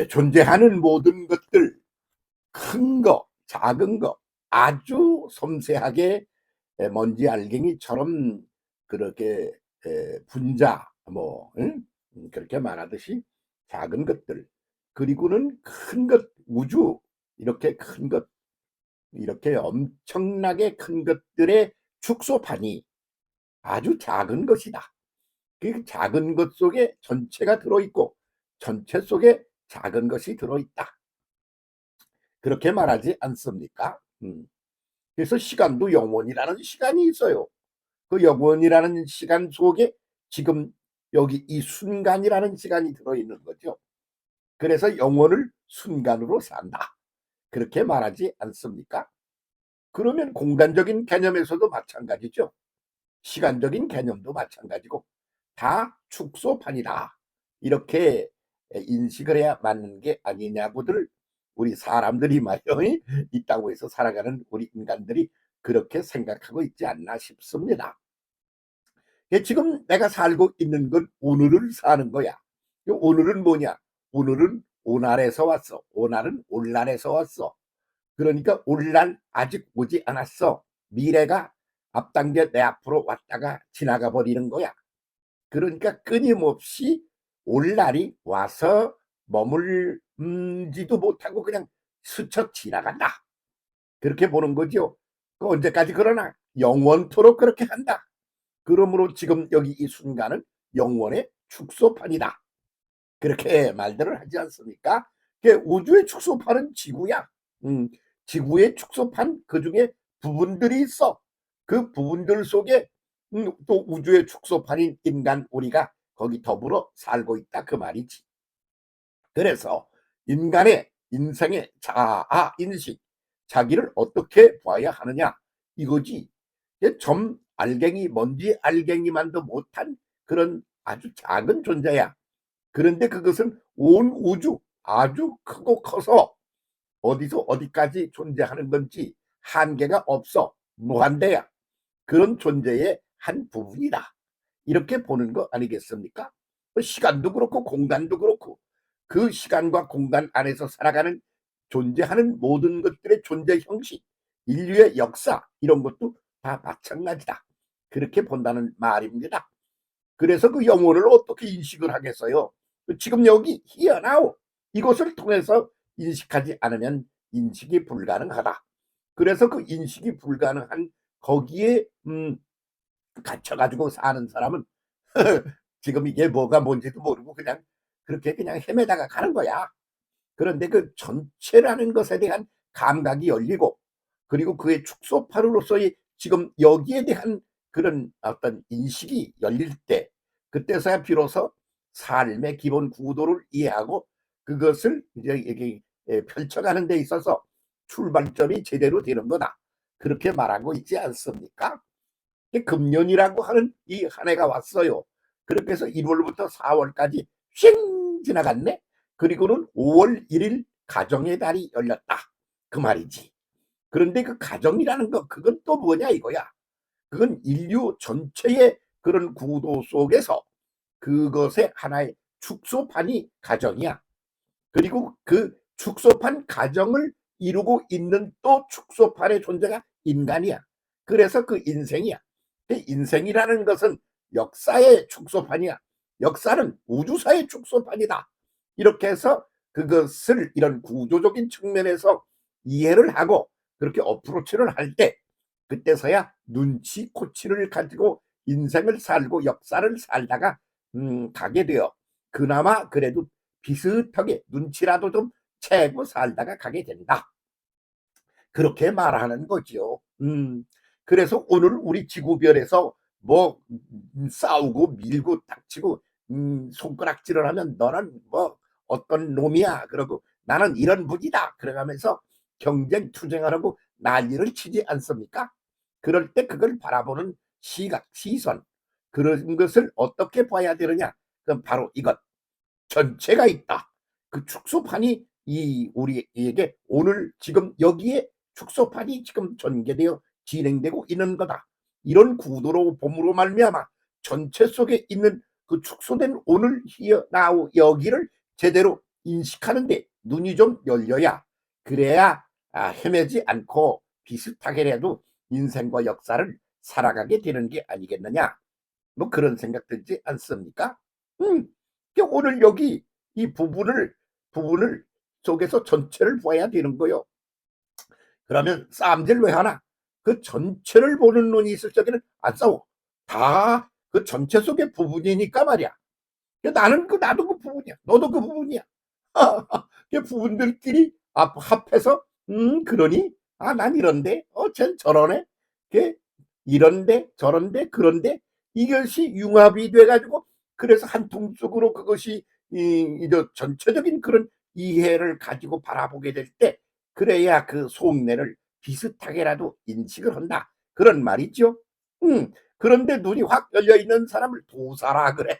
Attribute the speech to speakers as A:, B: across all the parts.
A: 존재하는 모든 것들, 큰 거, 작은 거, 아주 섬세하게 먼지 알갱이처럼 그렇게 분자, 뭐, 응? 그렇게 말하듯이 작은 것들, 그리고는 큰 것, 우주, 이렇게 큰 것, 이렇게 엄청나게 큰 것들의 축소판이 아주 작은 것이다. 그 작은 것 속에 전체가 들어있고 전체 속에 작은 것이 들어있다. 그렇게 말하지 않습니까? 그래서 시간도 영원이라는 시간이 있어요. 그 영원이라는 시간 속에 지금 여기 이 순간이라는 시간이 들어있는 거죠. 그래서 영원을 순간으로 산다. 그렇게 말하지 않습니까? 그러면 공간적인 개념에서도 마찬가지죠. 시간적인 개념도 마찬가지고 다 축소판이다. 이렇게 인식을 해야 맞는 게 아니냐고들 우리 사람들이 말이요. 이 땅에서 살아가는 우리 인간들이 그렇게 생각하고 있지 않나 싶습니다. 지금 내가 살고 있는 건 오늘을 사는 거야. 오늘은 뭐냐? 오늘은 오날에서 왔어. 오날은 올날에서 왔어. 그러니까 올날 아직 오지 않았어. 미래가 앞당겨 내 앞으로 왔다가 지나가 버리는 거야. 그러니까 끊임없이 올날이 와서 머물지도 못하고 그냥 스쳐 지나간다. 그렇게 보는 거죠. 그 언제까지 그러나 영원토록 그렇게 한다. 그러므로 지금 여기 이 순간은 영원의 축소판이다. 그렇게 말들을 하지 않습니까? 우주의 축소판은 지구야. 지구의 축소판 그 중에 부분들이 있어. 그 부분들 속에 또 우주의 축소판인 인간 우리가 거기 더불어 살고 있다 그 말이지. 그래서 인간의 인생의 자아 인식, 자기를 어떻게 봐야 하느냐 이거지. 점 알갱이, 먼지 알갱이만도 못한 그런 아주 작은 존재야. 그런데 그것은 온 우주 아주 크고 커서 어디서 어디까지 존재하는 건지 한계가 없어. 무한대야. 그런 존재의 한 부분이다. 이렇게 보는 거 아니겠습니까? 시간도 그렇고 공간도 그렇고 그 시간과 공간 안에서 살아가는 존재하는 모든 것들의 존재 형식, 인류의 역사 이런 것도 다 마찬가지다. 그렇게 본다는 말입니다. 그래서 그 영혼을 어떻게 인식을 하겠어요? 지금 여기 here now 이것을 통해서 인식하지 않으면 인식이 불가능하다. 그래서 그 인식이 불가능한 거기에 갇혀가지고 사는 사람은 지금 이게 뭐가 뭔지도 모르고 그냥 그렇게 그냥 헤매다가 가는 거야. 그런데 그 전체라는 것에 대한 감각이 열리고 그리고 그의 축소판으로서의 지금 여기에 대한 그런 어떤 인식이 열릴 때 그때서야 비로소 삶의 기본 구도를 이해하고 그것을 이제 이게 펼쳐가는 데 있어서 출발점이 제대로 되는 거다. 그렇게 말하고 있지 않습니까? 금년이라고 하는 이 한 해가 왔어요. 그렇게 해서 1월부터 4월까지 쉥 지나갔네. 그리고는 5월 1일 가정의 달이 열렸다. 그 말이지. 그런데 그 가정이라는 거 그건 또 뭐냐 이거야. 그건 인류 전체의 그런 구도 속에서 그것의 하나의 축소판이 가정이야. 그리고 그 축소판 가정을 이루고 있는 또 축소판의 존재가 인간이야. 그래서 그 인생이야. 그 인생이라는 것은 역사의 축소판이야. 역사는 우주사의 축소판이다. 이렇게 해서 그것을 이런 구조적인 측면에서 이해를 하고 그렇게 어프로치를 할 때 그때서야 눈치 코치를 가지고 인생을 살고 역사를 살다가 가게 되어 그나마 그래도 비슷하게 눈치라도 좀 채고 살다가 가게 된다. 그렇게 말하는 거죠. 그래서 오늘 우리 지구별에서 뭐 싸우고 밀고 닥치고 손가락질을 하면 너는 뭐 어떤 놈이야 그러고 나는 이런 분이다 그러면서 경쟁 투쟁하라고 난리를 치지 않습니까? 그럴 때 그걸 바라보는 시각 시선 그런 것을 어떻게 봐야 되느냐 그럼 바로 이것 전체가 있다. 그 축소판이 이 우리에게 오늘 지금 여기에 축소판이 지금 전개되어 진행되고 있는 거다. 이런 구도로 봄으로 말미암아 전체 속에 있는 그 축소된 오늘 here now 여기를 제대로 인식하는데 눈이 좀 열려야, 그래야 헤매지 않고 비슷하게라도 인생과 역사를 살아가게 되는 게 아니겠느냐, 뭐 그런 생각 들지 않습니까? 음, 오늘 여기 이 부분을 속에서 전체를 봐야 되는 거요. 그러면 싸움질 왜 하나? 그 전체를 보는 눈이 있을 적에는 안 싸워. 다 그 전체 속의 부분이니까 말이야. 나는 나도 그 부분이야. 너도 그 부분이야. 그 부분들끼리 합해서 그러니 난 이런데 쟨 저러네. 그 이런데 저런데 그런데 이것이 융합이 돼 가지고, 그래서 한 통속으로 그것이 전체적인 그런 이해를 가지고 바라보게 될 때, 그래야 그 속내를 비슷하게라도 인식을 한다, 그런 말이죠. 그런데 눈이 확 열려 있는 사람을 도사라 그래.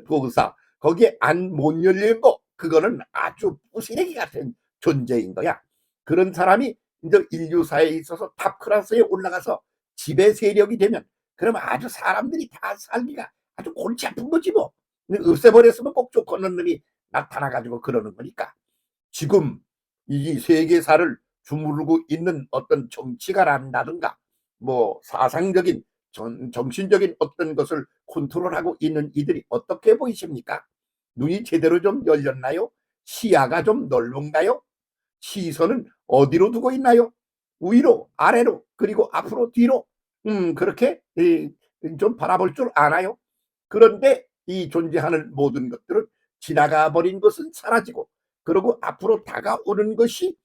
A: 도사. 거기에 안 못 열린 거, 그거는 아주 부시래기 같은 존재인 거야. 그런 사람이 이제 인류사에 있어서 탑 클래스에 올라가서 지배 세력이 되면, 그러면 아주 사람들이 다 살기가 아주 골치 아픈 거지 뭐. 없애버렸으면 꼭 좋겠는 놈이 나타나 가지고 그러는 거니까. 지금 이 세계사를 주무르고 있는 어떤 정치가란다든가, 뭐 사상적인 정신적인 어떤 것을 컨트롤하고 있는 이들이 어떻게 보이십니까? 눈이 제대로 좀 열렸나요? 시야가 좀 넓은가요? 시선은 어디로 두고 있나요? 위로, 아래로, 그리고 앞으로, 뒤로, 그렇게 좀 바라볼 줄 아나요? 그런데 이 존재하는 모든 것들은 지나가 버린 것은 사라지고, 그리고 앞으로 다가오는 것이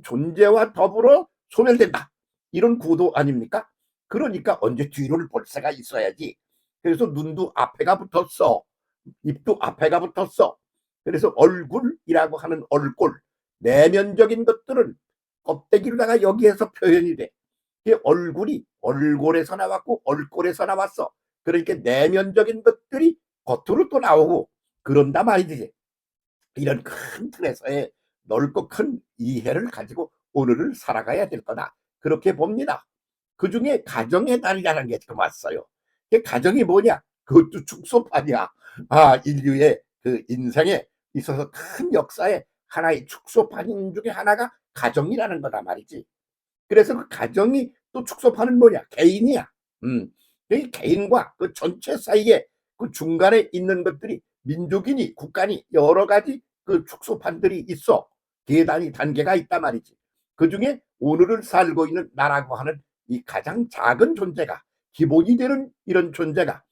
A: 존재와 더불어 소멸된다, 이런 구도 아닙니까? 그러니까 언제 뒤를 볼 새가 있어야지. 그래서 눈도 앞에가 붙었어, 입도 앞에가 붙었어. 그래서 얼굴이라고 하는 얼굴, 내면적인 것들은 껍데기로다가 여기에서 표현이 돼. 얼굴이 얼굴에서 나왔고 얼굴에서 나왔어. 그러니까 내면적인 것들이 겉으로 또 나오고 그런다 말이지. 이런 큰 틀에서의 넓고 큰 이해를 가지고 오늘을 살아가야 될 거다, 그렇게 봅니다. 그 중에 가정의 달이라는 게 지금 왔어요. 가정이 뭐냐? 그것도 축소판이야. 인류의 그 인생에 있어서 큰 역사의 하나의 축소판 중에 하나가 가정이라는 거다 말이지. 그래서 그 가정이 또 축소판은 뭐냐? 개인이야. 이 개인과 그 전체 사이에 그 중간에 있는 것들이 민족이니 국가니 여러 가지 그 축소판들이 있어. 계단이 단계가 있단 말이지. 그 중에 오늘을 살고 있는 나라고 하는 이 가장 작은 존재가, 기본이 되는 이런 존재가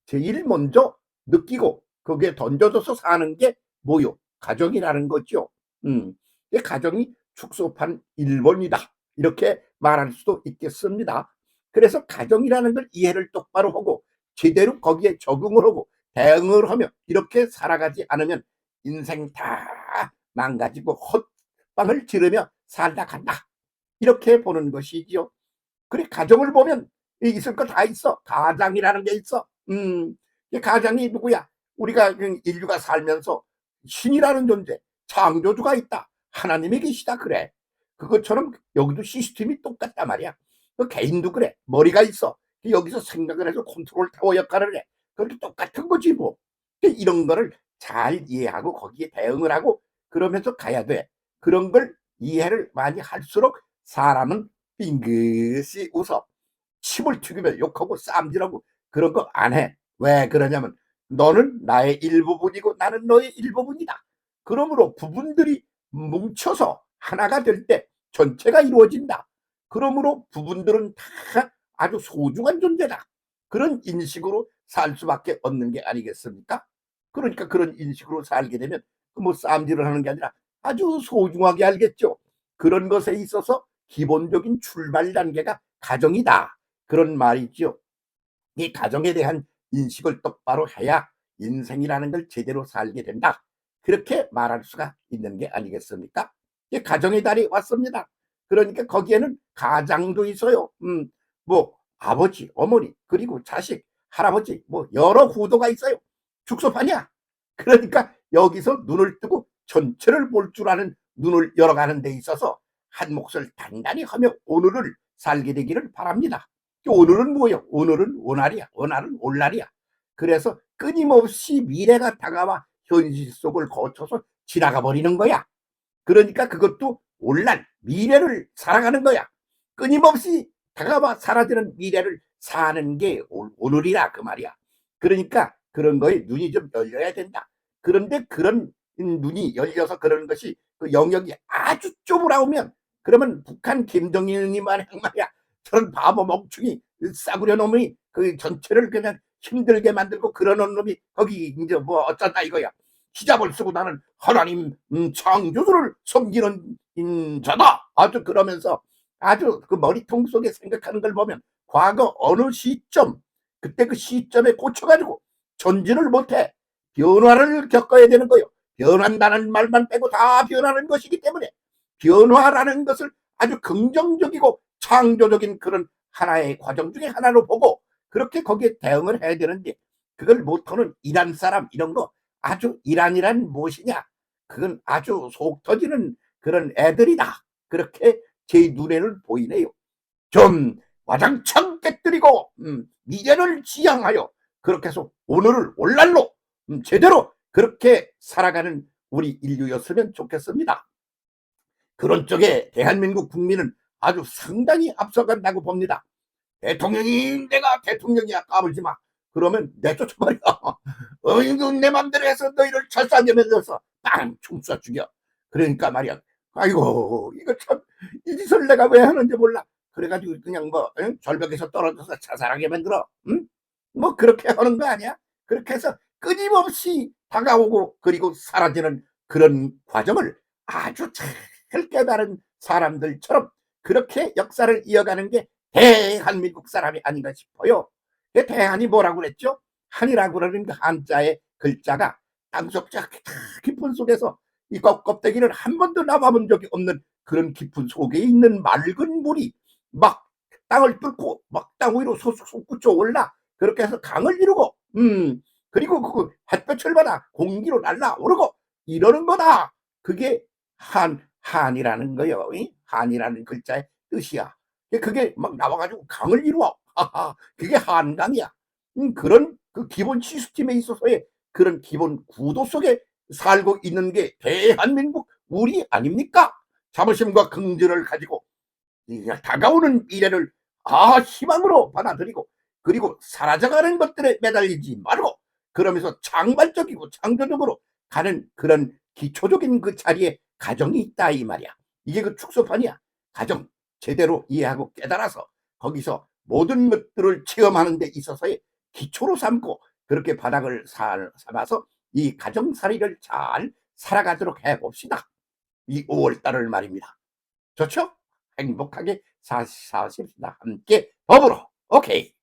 A: 제일 먼저 느끼고 거기에 던져져서 사는 게 뭐요? 가정이라는 거죠. 이 가정이 축소판 1번이다, 이렇게 말할 수도 있겠습니다. 그래서 가정이라는 걸 이해를 똑바로 하고 제대로 거기에 적응을 하고 대응을 하며 이렇게 살아가지 않으면 인생 다 망가지고 헛방을 지르며 살다 간다, 이렇게 보는 것이지요. 그래, 가정을 보면 있을 거 다 있어. 가장이라는 게 있어. 이 가장이 누구야? 우리가 인류가 살면서 신이라는 존재, 창조주가 있다, 하나님이 계시다, 그래. 그것처럼 여기도 시스템이 똑같단 말이야. 그 개인도 그래. 머리가 있어. 여기서 생각을 해서 컨트롤 타워 역할을 해. 그렇게 똑같은 거지 뭐. 이런 거를 잘 이해하고 거기에 대응을 하고 그러면서 가야 돼. 그런 걸 이해를 많이 할수록 사람은 빙긋이 웃어. 침을 튀기며 욕하고 쌈질하고 그런 거 안 해. 왜 그러냐면 너는 나의 일부분이고 나는 너의 일부분이다. 그러므로 부분들이 뭉쳐서 하나가 될 때 전체가 이루어진다. 그러므로 부분들은 다 아주 소중한 존재다, 그런 인식으로 살 수밖에 없는 게 아니겠습니까? 그러니까 그런 인식으로 살게 되면 뭐 쌈질을 하는 게 아니라 아주 소중하게 알겠죠. 그런 것에 있어서 기본적인 출발 단계가 가정이다, 그런 말이죠. 이 가정에 대한 인식을 똑바로 해야 인생이라는 걸 제대로 살게 된다, 그렇게 말할 수가 있는 게 아니겠습니까? 이 가정의 달이 왔습니다. 그러니까 거기에는 가장도 있어요. 뭐 아버지, 어머니, 그리고 자식, 할아버지, 뭐 여러 후도가 있어요. 축소판이야. 그러니까 여기서 눈을 뜨고 전체를 볼 줄 아는 눈을 열어가는 데 있어서 한 몫을 단단히 하며 오늘을 살게 되기를 바랍니다. 오늘은 뭐예요? 오늘은 오날이야. 오늘은 올날이야. 그래서 끊임없이 미래가 다가와 현실 속을 거쳐서 지나가 버리는 거야. 그러니까 그것도 오늘날 미래를 살아가는 거야. 끊임없이 다가와 사라지는 미래를 사는 게 오늘이라 그 말이야. 그러니까 그런 거에 눈이 좀 열려야 된다. 그런데 그런 눈이 열려서 그러는 것이 그 영역이 아주 좁으라오면 그러면 북한 김정일이만 말이야. 저런 바보 멍충이 싸구려 놈이 그 전체를 그냥 힘들게 만들고 그러는 놈이 거기 이제 뭐 어쩐다 이거야. 히잡을 쓰고 나는 하나님 창조주를 섬기는 자다. 아주 그러면서 아주 그 머리통 속에 생각하는 걸 보면 과거 어느 시점 그때 그 시점에 꽂혀가지고 전진을 못해 변화를 겪어야 되는 거요. 변한다는 말만 빼고 다 변하는 것이기 때문에 변화라는 것을 아주 긍정적이고 창조적인 그런 하나의 과정 중에 하나로 보고 그렇게 거기에 대응을 해야 되는데 그걸 못하는 이란 사람 이런 거 아주 이란이란 무엇이냐 그건 아주 속 터지는 그런 애들이다. 그렇게 제 눈에는 보이네요. 좀 와장창 깨뜨리고 미래를 지향하여 그렇게 해서 오늘을 오늘날로 제대로 그렇게 살아가는 우리 인류였으면 좋겠습니다. 그런 쪽에 대한민국 국민은 아주 상당히 앞서간다고 봅니다. 대통령이 내가 대통령이야 까불지 마. 그러면 내쫓아버려. 이거 내 맘대로 해서 너희를 철사내면서 빵 총 쏴 죽여. 그러니까 말이야. 아이고 이거 참 이 짓을 내가 왜 하는지 몰라. 그래가지고 그냥 뭐 응? 절벽에서 떨어져서 자살하게 만들어. 응? 뭐 그렇게 하는 거 아니야? 그렇게 해서 끊임없이 다가오고 그리고 사라지는 그런 과정을 아주 잘 깨달은 사람들처럼 그렇게 역사를 이어가는 게 대한민국 사람이 아닌가 싶어요. 대한이 뭐라고 그랬죠? 한이라고 그러는 그 한자의 글자가 땅속 깊은 속에서 이 껍데기를 한 번도 나와본 적이 없는 그런 깊은 속에 있는 맑은 물이 막 땅을 뚫고 막 땅 위로 솟구쳐 올라 그렇게 해서 강을 이루고 그리고 그 햇볕을 받아 공기로 날라오르고 이러는 거다. 그게 한이라는 거요. 한이라는 글자의 뜻이야. 그게 막 나와가지고 강을 이루어. 그게 한강이야. 그런 그 기본 시스템에 있어서의 그런 기본 구도 속에 살고 있는 게 대한민국 우리 아닙니까? 자부심과 긍지를 가지고 다가오는 미래를 희망으로 받아들이고 그리고 사라져가는 것들에 매달리지 말고 그러면서 창발적이고 창조적으로 가는 그런 기초적인 그 자리에 가정이 있다 이 말이야. 이게 그 축소판이야. 가정 제대로 이해하고 깨달아서 거기서 모든 것들을 체험하는 데 있어서의 기초로 삼고 그렇게 바닥을 삼아서 이 가정살이를 잘 살아가도록 해봅시다. 이 5월달을 말입니다. 좋죠? 행복하게 사십시다. 함께 더불어. 오케이.